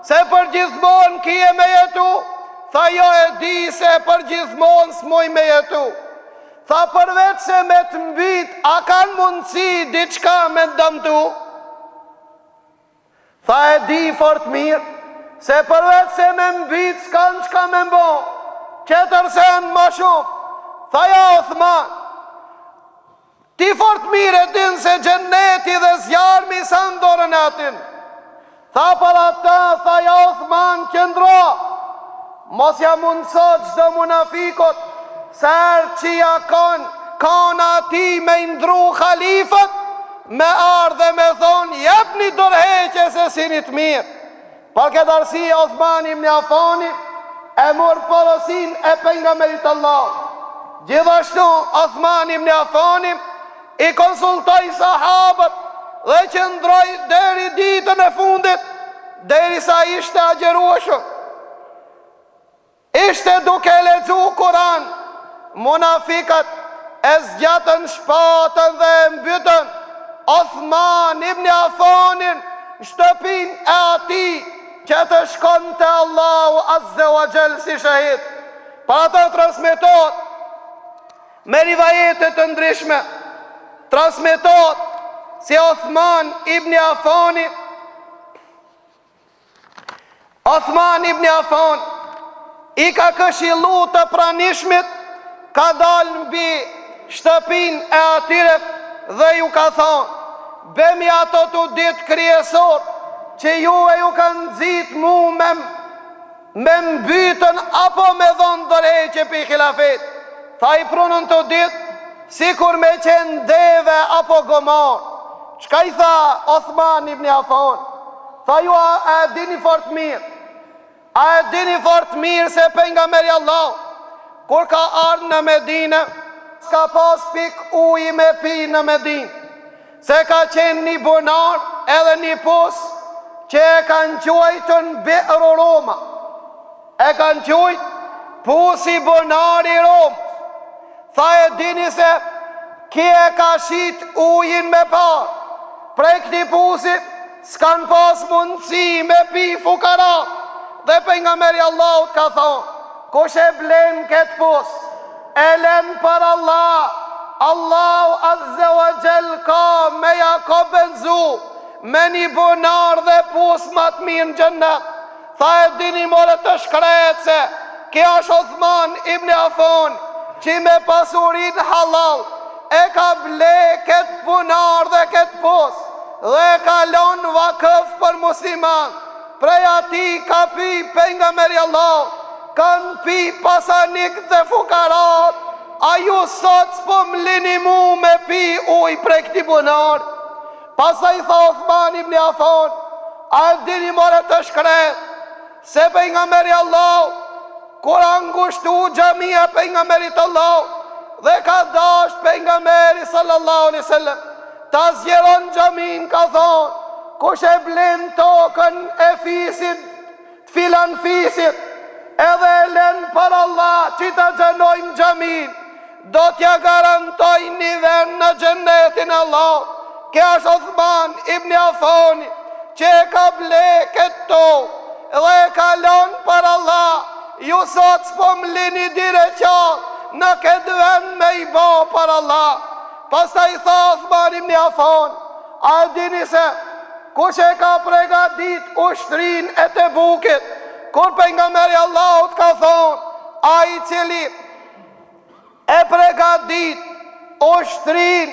se për gjithmonë kije me jetu? Tha jo, e di se për gjithmonë s'moj me jetu. Tha përveç se me të mbit, a kanë mundësi diçka me dëmtu? Tha e di fort mirë se përveç se me mbit s'kan qka me mbo, qetërsen ma shumë. Tha ja Uthman, ti fort mirë e din se gjenneti dhe zjarmi sa ndorën atin. Tha për ata, tha ja Uthman, qëndro, mos ja mundësot çdo munafikot, sër që ja kanë ati me ndru khalifët, me ardhe me thonë, jep një dorëheqje se sinit mirë. Për këtë arsye Uthman ibn Affani e mor porosin e pejgamberit Allah. Gjithashtu Uthman ibn Affani i konsultoi sahabët dhe qëndroi deri ditën e fundit, derisa ishte agjerueshëm. Ishte duke lexuar Kur'an. Munafikat e zgjatën shpatën dhe e mbytën Uthman ibn Affanin në shtëpin e atij që të shkon të Allahu Azza wa Jall si shahid. Pa ata transmetot me rivajete të ndryshme, transmetot si Uthman ibn Affan i ka këshillu të pranishmit, ka dalë mbi shtëpin e atyre dhe ju ka thonë, bemi ato të ditë kryesor që ju e ju kanë nxit mu me mbytën apo me dhonë dorëheqje pi khilafet. Tha i prunën të ditë sikur me qenë deve apo gomar. Çka i tha Uthman ibn Affan? Tha ju a e dini fort mirë, a e dini fort mirë se pejgamberi Allah kur ka ardhur në Medinë, s'ka pas pik uji me pi në Medinë, se ka qenë një bunar edhe një pos që e kanë quajtur Bi'ru Roma. E kanë quajtur pusi bunari Rom. Tha e dini se kje ka shit ujin me parë, prej këti pusi s'kan pas mundësi me pi fukara. Dhe pejgamberi Allahut ka thonë, kush e blen këtë pus, e len për Allah, Allahu Azza wa Jall ka me ja ko benzu me një bunar dhe pus më të mirë në xhennet. Tha e dini more të shkret se kjo është Uthman ibn Affan që me pasurin halal e ka ble këtë bunar dhe këtë pus dhe ka lon vakëf për musliman. Prej ati ka pi pejgamberi Allah, kanë pi pasanik dhe fukarat. A ju sot s'po mlini mu me pi uj prej këti bunar? Pasaj tha Uthman ibn Affan, a e dini more të shkret se pejgamberi Allah kur angushtu xhamia pejgamberit Allah dhe ka dash pejgamberi sallallahu alaihi wasallam ta zgjeron xhamin, ka thonë, kush e blen tokën e fisit, të filan fisit, edhe e len për Allah që ta xhenojmë xhamin, do t'ja garantoj një vend në xhennetin Allah. Kja është Uthman ibn Affani, që e ka ble këto dhe e kalon për Allah. Ju sot s'po m'lini dire qatë në këtë vend me i bo për Allah. Pasta i tha Uthman ibn Affani, a dini se kush e ka pregadit ushtrin e të bukit, kur pejgamberi Allahut ka thonë, a i cili e pregadit ushtrin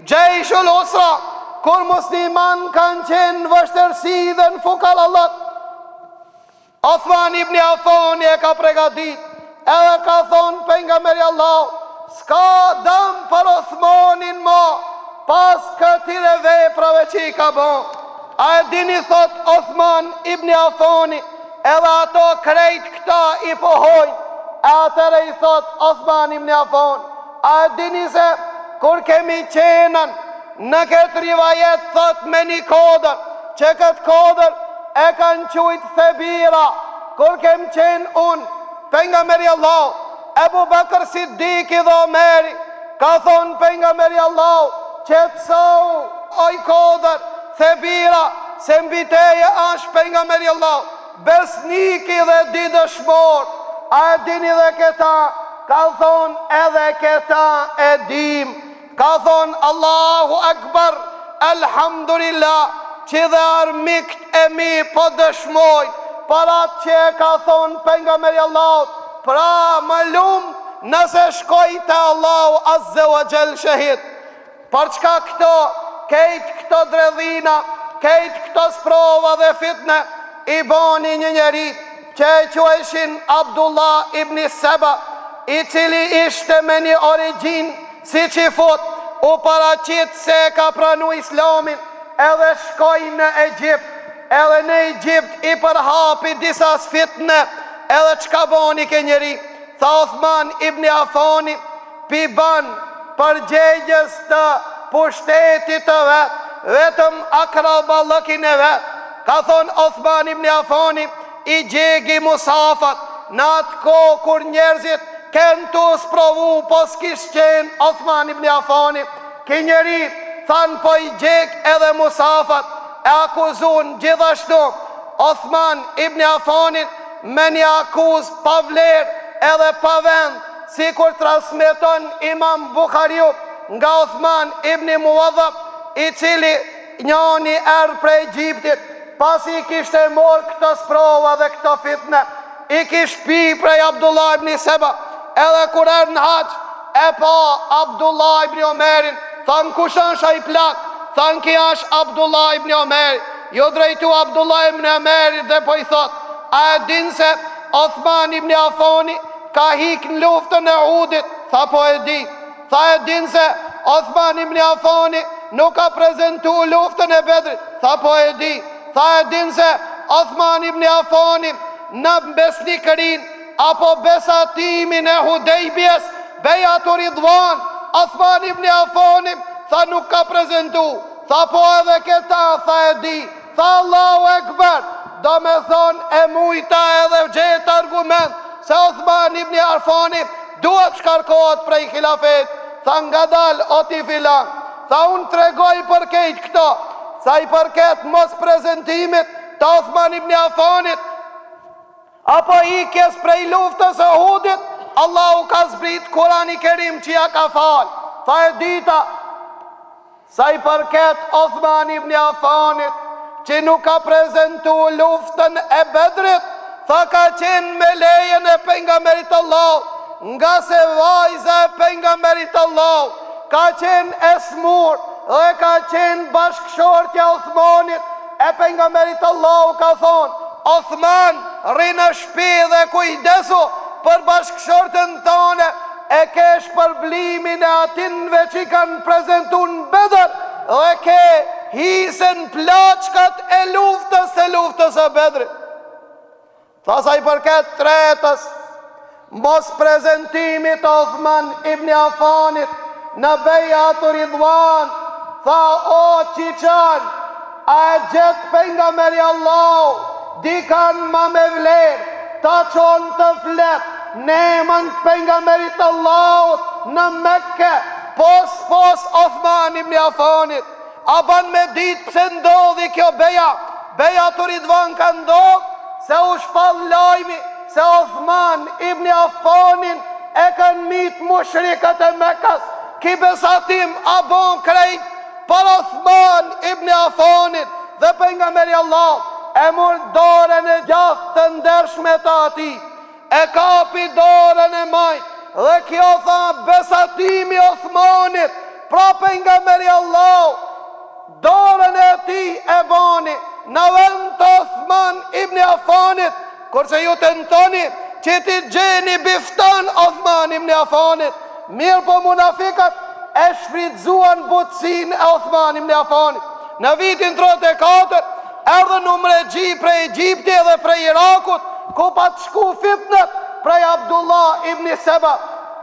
Gjejshul Usra, kur musliman kanë qenë në vështërsi dhe në fukallallat, Uthman ibn Affani e ka pregadit, edhe ka thonë pejgamberi Allahut, s'ka dëm për Uthmanin ma, pas këtire veprave që i ka bon. A e dini thot Uthman ibn Affani, edhe ato krejt këta i pohojnë, e atëre i thot Uthman ibn Affani, a e dini se kur kemi qenën në këtë rivajet thot me një kodër, që këtë kodër e kanë qujtë Thebira, kur kem qenë unë, pejgamberi Allahu, Ebu Bekër Siddiqi dhe Omeri, ka thonë pejgamberi Allahu, qetësohu oj kodër, Thebira, se mbiteje është pejgamberi Allahu, besniki dhe di dëshmor. A e dini dhe këta? Ka thonë edhe këta e dim. Ka thonë Allahu Akbar, Elhamdulillah, që dhe armikt e mi po dëshmojnë për atë që e ka thonë pejgamberi Allahut. Pra më lumë nëse shkoj të Allahu Azze wa Jall shahid. Për çka këto, kejt këto dredhina, kejt këto sprova dhe fitne, i boni një njeri që e queshin Abdullah ibn Saba, i cili ishte me një origjin si që fut, u paraqit se ka pranu islamin, edhe shkoj në Egjipt, edhe në Egjipt i përhapi disa fitne, edhe çka boni ke njeri, tha Uthman ibn Affani, pi ban përgjegjës të pushtetit të vetë, vetëm akraballëkin e vetë. Ka thonë Uthman ibn Affani, i gjegi musafat, në atë kohë kur njerëzit kënë të sprovu, po s'kish qenë Uthman ibn Affani, ki njeri thanë po i gjeg edhe musafat, e akuzun gjithashtu Uthman ibn Affani me një akuz pa vler edhe pa vend, si kur transmeton Imam Bukhariu nga Uthman ibn Muadhab, i cili njani erë prej Egjiptit, pasi i kishte morë këto sprova dhe këto fitne, i kisht pi prej Abdullah ibn Saba, edhe kur erë në haq, e pa Abdullah ibn Omerin, thanë kush është ai plak, thanë ki është Abdullah ibn Omeri, jo drejtu Abdullah ibn Omeri dhe po i thot, a e din se Uthman ibn Affani ka hik në luftën e Uhudit, tha po e di, tha e din se Uthman ibn Affani nuk ka prezentu luftën e Bedrit, tha po e di, tha e din se Uthman ibn Affani në besnikërin apo besatimin e Hudejbjes, bejatu Ridvan, Uthman ibn Affani tha nuk ka prezentu, tha po edhe këta, tha e di, tha Allahu Ekber, do me thonë e mujta edhe gjetë argument se Uthman ibn Affani duhet shkarkohet prej khilafet, tha nga dal o ti filan, tha unë tregoj për kejt këto, sa i përket mos prezentimit të Uthman ibn Affanit, apo ikjes prej luftës e Uhudit, Allahu ka zbrit Kurani Kerim që ja ka falë, tha e dita, sa i përket Uthman ibn Affanit, që nuk ka prezentu luftën e Bedrit, tha ka qenë me lejen e pejgamberit Allah, nga se vajza e pejgamberit Allah, ka qenë e smur, dhe ka qenë bashkëshortja Uthmanit, e pejgamberit Allah ka thonë, Uthman, rri në shtëpi dhe kujdesu për bashkëshortën tone, e kesh përblimin e atinve që kanë prezentu në Bedër, dhe ke hisen plaçkat e luftës e Bedrit. Tha sa i përket tretës, mos prezentimit Uthman ibn Affanit në bejatu Ridvan, tha o qiqan, a e gjetë pejgamberi Allah, dikan ma me vler, ta qonë të flet, nemën të pejgamberit Allahut në Mekke, pos Uthman ibn Affanit, a ban me ditë pse ndodhi kjo beja? Beja të Ridvan ka ndodhë se u shpall lajmi se Uthman ibn Affanin e kanë mit mushrikët e Mekkas. Ki besatim a bon krejt për Uthman ibn Affanin, dhe pejgamberi Allah e mor dorën e gjatë të ndershme të ati, e kapi dorën e majt, dhe kjo tha besatimi Uthmanit. Pra pejgamberi Allah dorën e ti e bani në vend të Uthman ibn Affanit, kurse ju të nëtoni që ti gjeni biftan Uthman ibn Affanit. Mirë po munafikat e shfridzuan butësin e Uthman ibn Affanit. Në vitin 34 erdhe numregji prej Egjipti dhe prej Irakut, ku pa të shku fitnet prej Abdullah ibn Seba,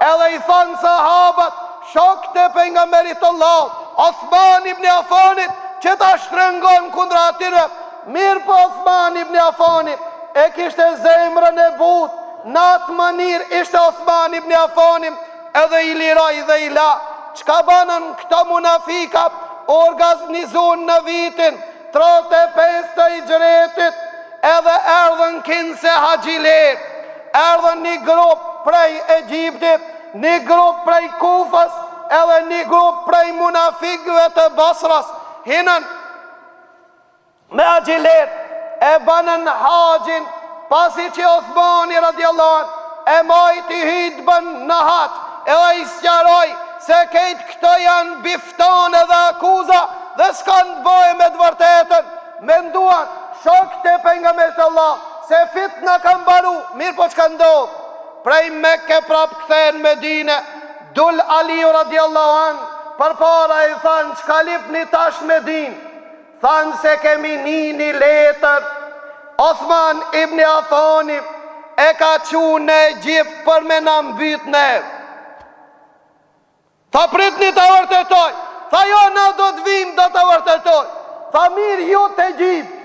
edhe i thanë sahabat, shokët e pejgamberit Allah, Uthman ibn Affanit, që ta shtrëngon kundra atyre. Mirë po Uthman ibn Affanit e kishte zemrën e but, në atë manir ishte Uthman ibn Affanit edhe i liroj dhe i la. Qka banën këta munafika? Organizun në vitin 35 të Hijretit, edhe erdhën kinse haxhiler, erdhën një grup prej Egjiptit, një grup prej Kufës, edhe një grup prej munafikëve të Basras. Hinën me haxhiler, e banën haxhin, pasi që Uthmani radiallahu anhu e majti hutbën në hax, edhe i sqaroi se kejt këto janë biftone dhe akuza dhe s'kan të bëjë me të vërtetën. Menduan shokët e pejgamberit Allah se fitna ka mbaru. Mirë po çka ndodh? Prej Mekke prap kthehen Medine, dul Aliu radiallahu an, përpara i thanë çka lipni tash Medinë? Thanë se kemi një letër, Uthman ibn Affani e ka qu në Egjipt për me na mbyt neve. Tha pritni të vërtetoj. Tha jo, na do të vim do të vërtetoj. Tha mirë ju të Egjipt,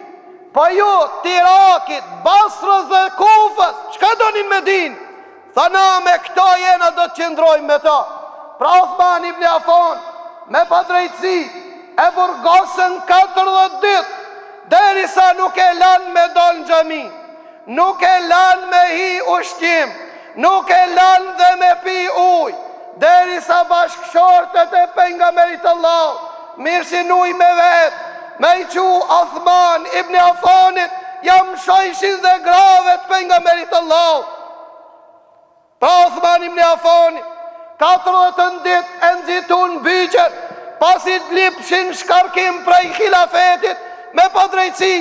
po ju të Irakit, Basrës dhe Kufës, çka donin me din? Tha na me këto jena do të qëndrojmë me ta. Pra Uthman ibn Affan me padrejtësi e burgosën 40 ditë, derisa nuk e lan me dal në xhami, nuk e lan me hi ushqim, nuk e lan dhe me pi ujë, derisa bashkëshortet e pejgamberit Allah mirshin ujë me vetë, me i qu Uthman ibn Affanit, jam shojshin dhe gravet pejgamberit Allah. Pra Uthman ibn Affanit 40 ditë e nxitun byqet, pasit lipshin shkarkim prej khilafetit, me padrejtësi,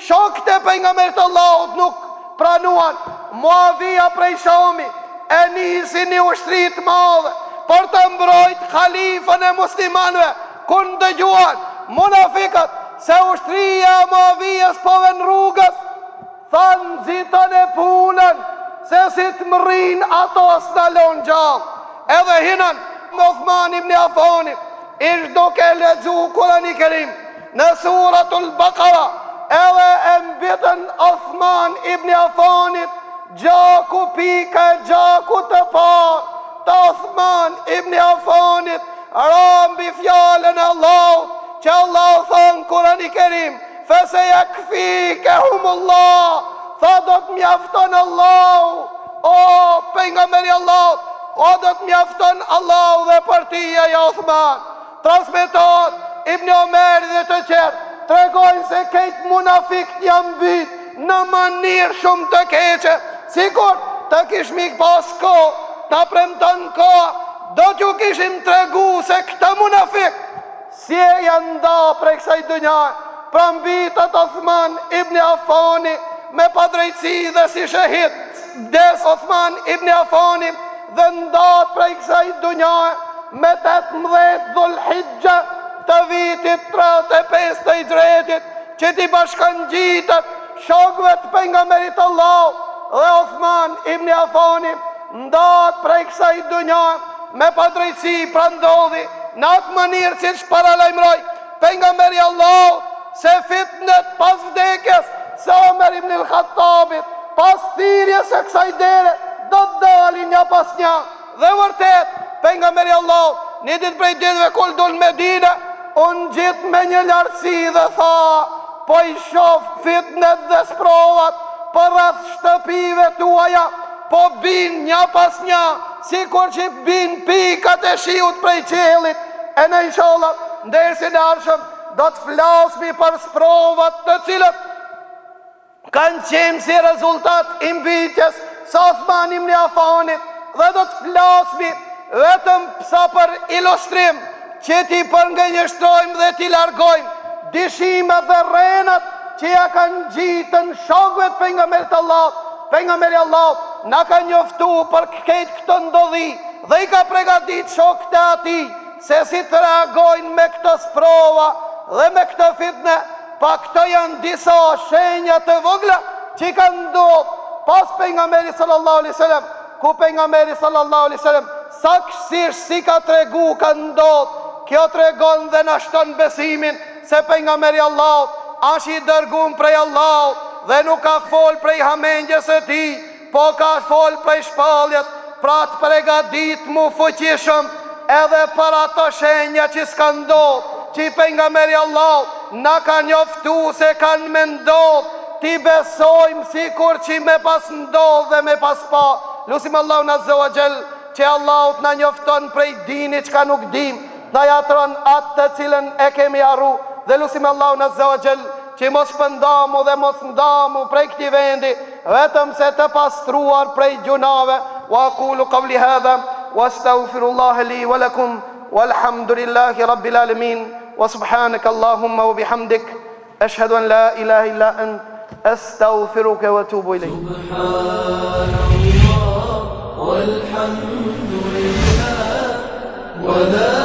shokët e pejgamberit Allahut nuk pranuan. Muavija prej Shami e nisi një ushtri të madhe për të mbrojt khalifën e muslimanëve, kur ndëgjuan munafikat se ushtria e Muavijës po vën rrugës, thanë nxitën e punën, se si të mrin ato s'na lon gjallë. Edhe hinën me Uthman ibn Affanit, ish duke lexu Kur'anin e Kerim në suratul Baqara, edhe e mbitën Uthman ibn Affanit gjaku pika e gjaku të parë të Uthman ibn Affanit, rambi fjallën e Allahut, që Allah thonë Kur'anin e Kerim, feseyakfikehumullah, tha do të mjafton Allahu, o pejgamberi Allahut, o do të mjafton Allahu dhe për ti ja Uthman. Transmetot Ibn Omer dhe të qertë tregojnë se kejt munafikt janë mbyt në manirë shumë të keqe, sikur të kishmik pas ko, të premton ko, do t'ju kishim tregu se këta munafikt si e janë nda prej kësaj dënjaj. Pra mbitët Uthman ibn Affani me padrejtësi dhe si shahid, des Uthman ibn Affani dhe ndat prej kësaj dënjaj me 18 Dhulhijja të vitit 35 të Hijretit, që ti bashkan gjitët shokëve të pejgamberit Allah dhe Uthman ibn Affani ndat prej kësaj dënjaj me padrejtësi. Pra ndodhi në atë mënyrë që paralajmëroi pejgamberi Allah se fitnet pas vdekjes se Omer ibn al-Khattabit, pas thirrjes së kësaj dere, do të dalin një pas një. Dhe vërtet pejgamberi Allah një ditë prej ditëve kur dul në Medinë, unë gjithë me një lartësi dhe tha, po I shoh fitnet dhe sprovat për rreth shtëpive tuaja, po bin një pas një, si kur që bin pikat e shiut prej qelit. E në inshallah, ndersin e arshëm, do të flasmi për sprovat të cilët kanë qenë si rezultat I mbitjes së Uthman ibn Affanit, dhe do të flasmi vetëm sa për ilustrim që ti përngënjështrojmë dhe ti largojmë dishimet dhe rrenat që ja kanë gjitën shokëve të pejgamberit Allahut. Pejgamberi Allahut na ka njoftu për këtë ndodhi dhe I ka përgatit shokët e ati se si të reagojnë me këtë sprova dhe me këtë fitne. Pa këto janë disa shenja të vogla që I kanë ndodhur pas pejgamberit sallallahu alaihi wasallam, ku pejgamberi sallallahu alaihi wasallam saktësisht si ka tregu ka ndodhur. Kjo tregon dhe na shton besimin se pejgamberi Allahut është I dërguar prej Allahut dhe nuk ka fol prej hamendjes së tij, po ka fol prej shpalljes, pra të përgatit mu fuqishëm edhe për ato shenja që s'ka ndodhur, që pejgamberi Allahut na ka njoftu se kanë me ndodh, ti besojmë si kur që me pas ndodh dhe me pas pa. Lusim Allahun azza wa jall që Allahut na njofton prej dini që ka nuk dim, na jatron atë të cilën e kemi arru, dhe lusim Allahun azza wa jall që mos pëndamu dhe mos ndamu prej këti vendi, vetëm se të pastruar prej gjunave. Wa aqulu qawli hadha wa astaghfirullaha li wa lakum walhamdulillahi rabbil alamin wa subhanaka Allahumma wa bihamdik ashhadu an la ilaha illa ant astaghfiruka wa atubu ilayk. Subhanallah walhamdulillah wa la